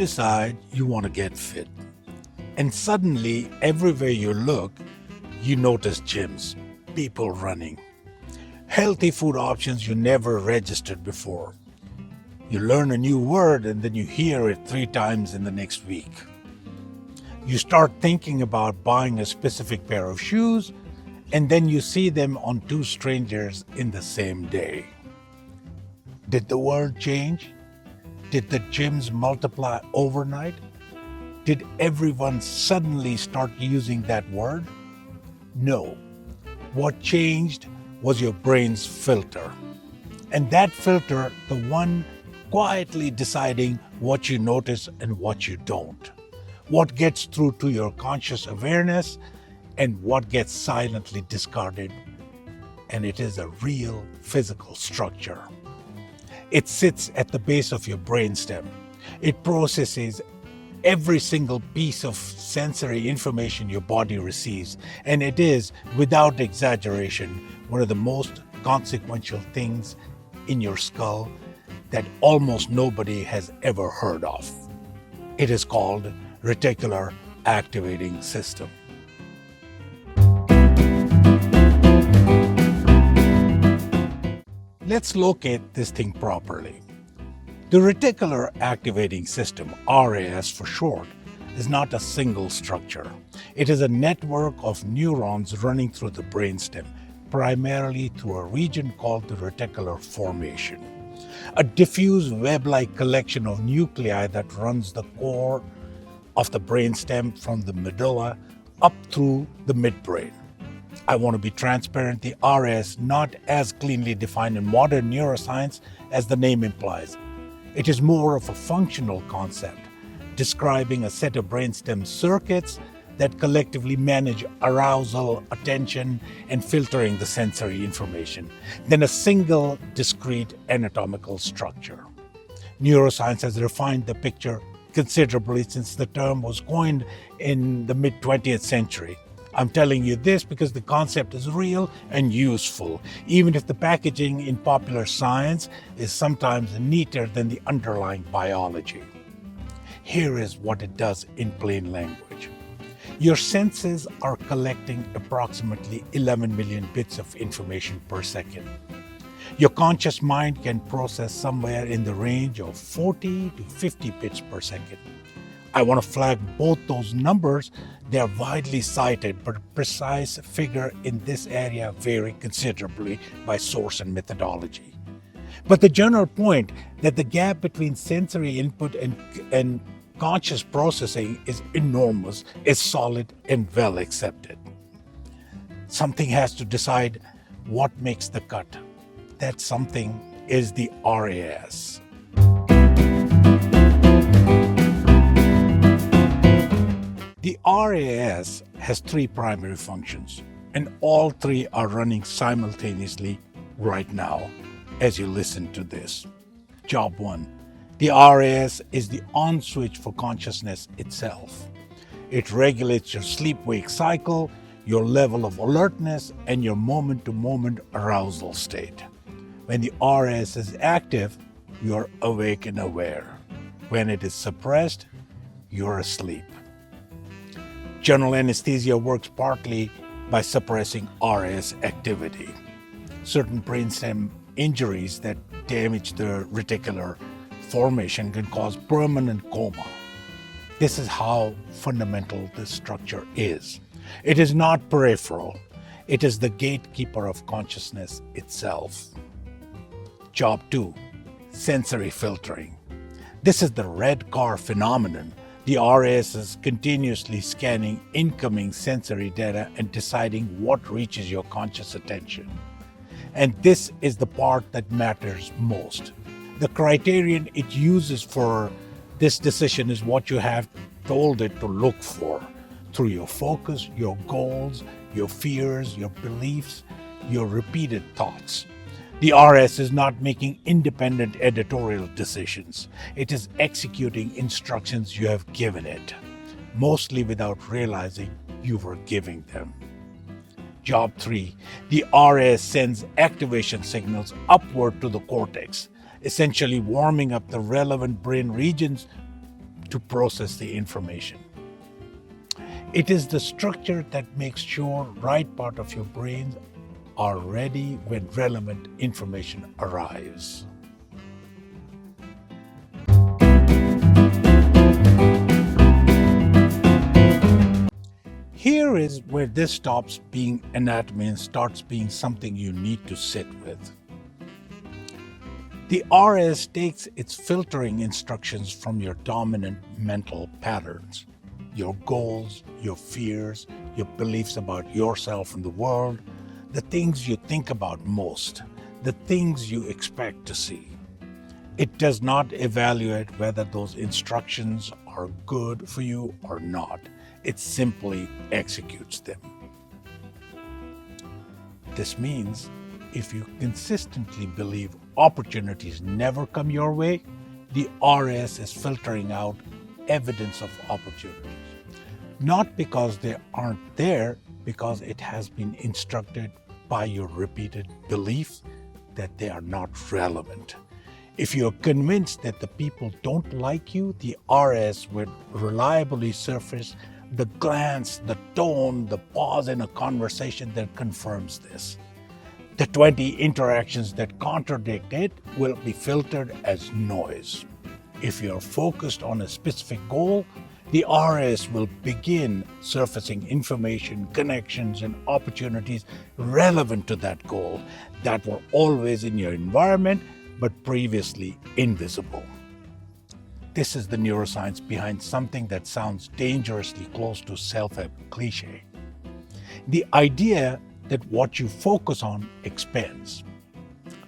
decide you want to get fit. And suddenly, everywhere you look, you notice gyms, people running, healthy food options you never registered before. You learn a new word and then you hear it 3 times in the next week. You start thinking about buying a specific pair of shoes, and then you see them on 2 strangers in the same day. Did the world change? Did the gyms multiply overnight? Did everyone suddenly start using that word? No. What changed was your brain's filter. And that filter, the one quietly deciding what you notice and what you don't, what gets through to your conscious awareness and what gets silently discarded. And it is a real physical structure. It sits at the base of your brainstem. It processes every single piece of sensory information your body receives, and it is, without exaggeration, one of the most consequential things in your skull that almost nobody has ever heard of. It is called Reticular Activating System. Let's locate this thing properly. The Reticular Activating System, RAS for short, is not a single structure. It is a network of neurons running through the brainstem, primarily through a region called the reticular formation, a diffuse web-like collection of nuclei that runs the core of the brainstem from the medulla up through the midbrain. I want to be transparent, the RAS not as cleanly defined in modern neuroscience as the name implies. It is more of a functional concept, describing a set of brainstem circuits that collectively manage arousal, attention, and filtering the sensory information, than a single discrete anatomical structure. Neuroscience has refined the picture considerably since the term was coined in the mid-20th century. I'm telling you this because the concept is real and useful, even if the packaging in popular science is sometimes neater than the underlying biology. Here is what it does in plain language. Your senses are collecting approximately 11 million bits of information per second. Your conscious mind can process somewhere in the range of 40 to 50 bits per second. I want to flag both those numbers. They are widely cited, but precise figure in this area vary considerably by source and methodology. But the general point that the gap between sensory input and conscious processing is enormous is solid and well accepted. Something has to decide what makes the cut. That something is the RAS. The RAS has 3 primary functions, and all 3 are running simultaneously right now as you listen to this. Job 1. The RAS is the on switch for consciousness itself. It regulates your sleep-wake cycle, your level of alertness, and your moment-to-moment arousal state. When the RAS is active, you're awake and aware. When it is suppressed, you're asleep. General anesthesia works partly by suppressing RAS activity. Certain brainstem injuries that damage the reticular formation can cause permanent coma. This is how fundamental this structure is. It is not peripheral. It is the gatekeeper of consciousness itself. Job 2. Sensory filtering. This is the red car phenomenon. The RAS is continuously scanning incoming sensory data and deciding what reaches your conscious attention. And this is the part that matters most. The criterion it uses for this decision is what you have told it to look for through your focus, your goals, your fears, your beliefs, your repeated thoughts. The RS is not making independent editorial decisions. It is executing instructions you have given it, mostly without realizing you were giving them. Job 3. The RS sends activation signals upward to the cortex, essentially warming up the relevant brain regions to process the information. It is the structure that makes sure right part of your brain are ready when relevant information arrives. Here is where this stops being anatomy and starts being something you need to sit with. The RS takes its filtering instructions from your dominant mental patterns, your goals, your fears, your beliefs about yourself and the world, the things you think about most, the things you expect to see. It does not evaluate whether those instructions are good for you or not. It simply executes them. This means if you consistently believe opportunities never come your way, the RS is filtering out evidence of opportunities. Not because they aren't there, because it has been instructed by your repeated belief that they are not relevant. If you're convinced that the people don't like you, the RS will reliably surface the glance, the tone, the pause in a conversation that confirms this. The 20 interactions that contradict it will be filtered as noise. If you're focused on a specific goal, the RS will begin surfacing information, connections, and opportunities relevant to that goal that were always in your environment but previously invisible. This is the neuroscience behind something that sounds dangerously close to self-help cliche. The idea that what you focus on expands.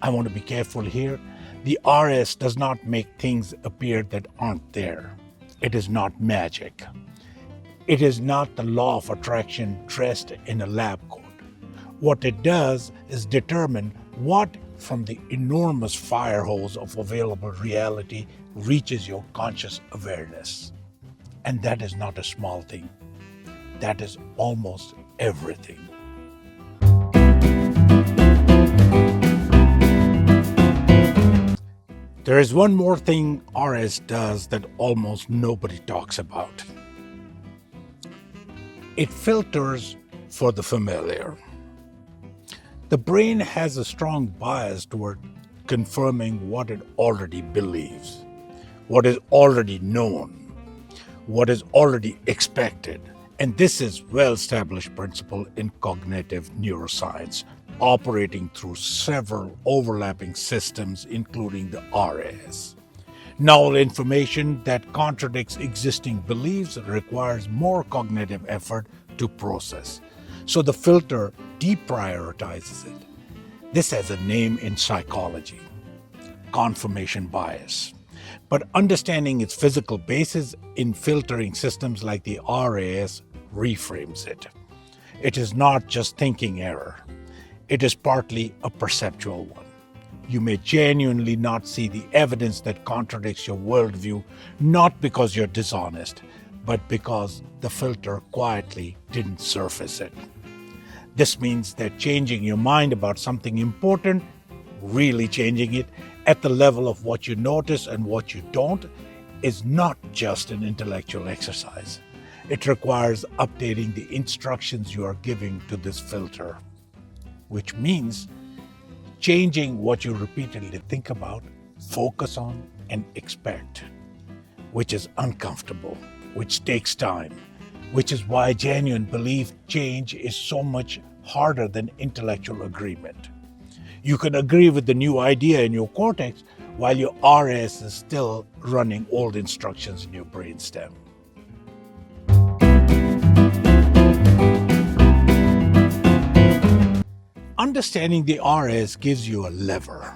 I want to be careful here. The RS does not make things appear that aren't there. It is not magic. It is not the law of attraction dressed in a lab coat. What it does is determine what from the enormous fire hose of available reality reaches your conscious awareness. And that is not a small thing. That is almost everything. There is one more thing RS does that almost nobody talks about. It filters for the familiar. The brain has a strong bias toward confirming what it already believes, what is already known, what is already expected. And this is well-established principle in cognitive neuroscience, operating through several overlapping systems, including the RS. Novel information that contradicts existing beliefs requires more cognitive effort to process. So the filter deprioritizes it. This has a name in psychology, confirmation bias. But understanding its physical basis in filtering systems like the RAS reframes it. It is not just thinking error. It is partly a perceptual one. You may genuinely not see the evidence that contradicts your worldview, not because you're dishonest, but because the filter quietly didn't surface it. This means that changing your mind about something important, really changing it at the level of what you notice and what you don't, is not just an intellectual exercise. It requires updating the instructions you are giving to this filter, which means changing what you repeatedly think about, focus on, and expect, which is uncomfortable, which takes time, which is why genuine belief change is so much harder than intellectual agreement. You can agree with the new idea in your cortex while your RS is still running old instructions in your brainstem. Understanding the RS gives you a lever,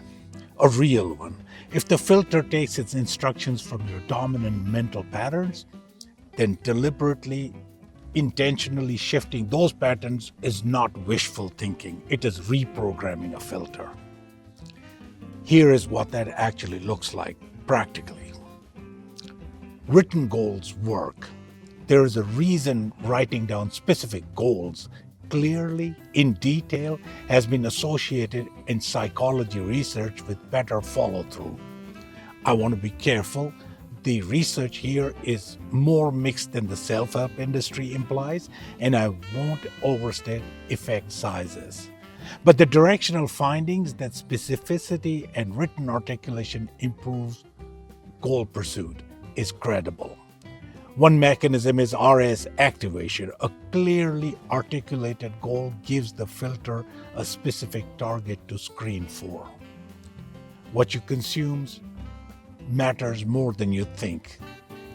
a real one. If the filter takes its instructions from your dominant mental patterns, then deliberately, intentionally shifting those patterns is not wishful thinking. It is reprogramming a filter. Here is what that actually looks like practically. Written goals work. There is a reason writing down specific goals clearly, in detail, has been associated in psychology research with better follow-through. I want to be careful. The research here is more mixed than the self-help industry implies, and I won't overstate effect sizes. But the directional findings that specificity and written articulation improves goal pursuit is credible. One mechanism is RAS activation. A clearly articulated goal gives the filter a specific target to screen for. What you consume matters more than you think.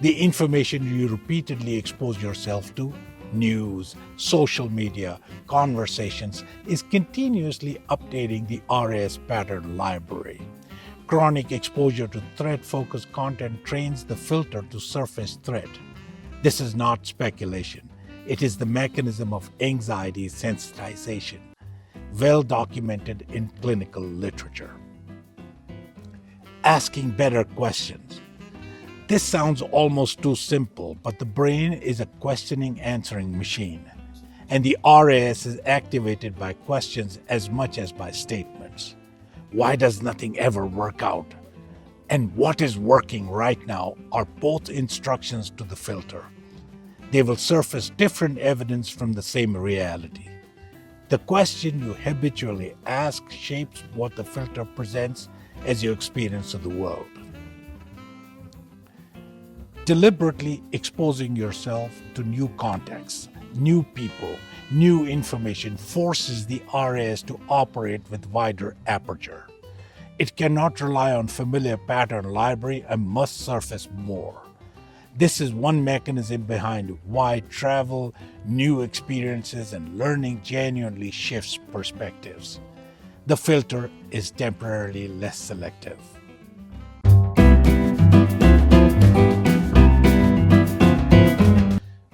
The information you repeatedly expose yourself to, news, social media, conversations, is continuously updating the RAS pattern library. Chronic exposure to threat-focused content trains the filter to surface threat. This is not speculation. It is the mechanism of anxiety sensitization, well documented in clinical literature. Asking better questions. This sounds almost too simple, but the brain is a questioning answering machine, and the RAS is activated by questions as much as by statements. Why does nothing ever work out? And what is working right now are both instructions to the filter. They will surface different evidence from the same reality. The question you habitually ask shapes what the filter presents as your experience of the world. Deliberately exposing yourself to new contexts, new people, new information forces the RAS to operate with wider aperture. It cannot rely on familiar pattern library and must surface more. This is one mechanism behind why travel, new experiences, and learning genuinely shifts perspectives. The filter is temporarily less selective.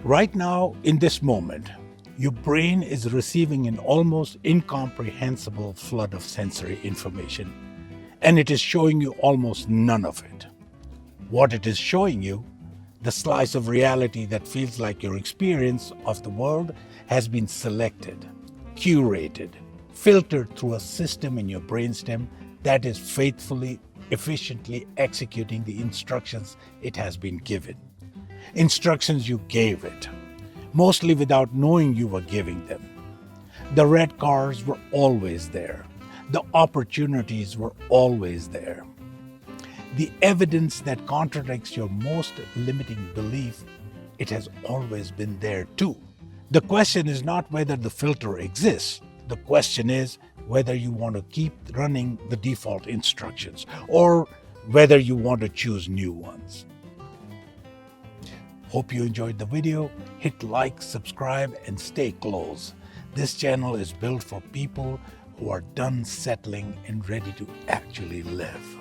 Right now, in this moment, your brain is receiving an almost incomprehensible flood of sensory information, and it is showing you almost none of it. What it is showing you, the slice of reality that feels like your experience of the world, has been selected, curated, filtered through a system in your brainstem that is faithfully, efficiently executing the instructions it has been given. Instructions you gave it, mostly without knowing you were giving them. The red cars were always there. The opportunities were always there. The evidence that contradicts your most limiting belief, it has always been there too. The question is not whether the filter exists. The question is whether you want to keep running the default instructions or whether you want to choose new ones. Hope you enjoyed the video. Hit like, subscribe, and stay close. This channel is built for people who are done settling and ready to actually live.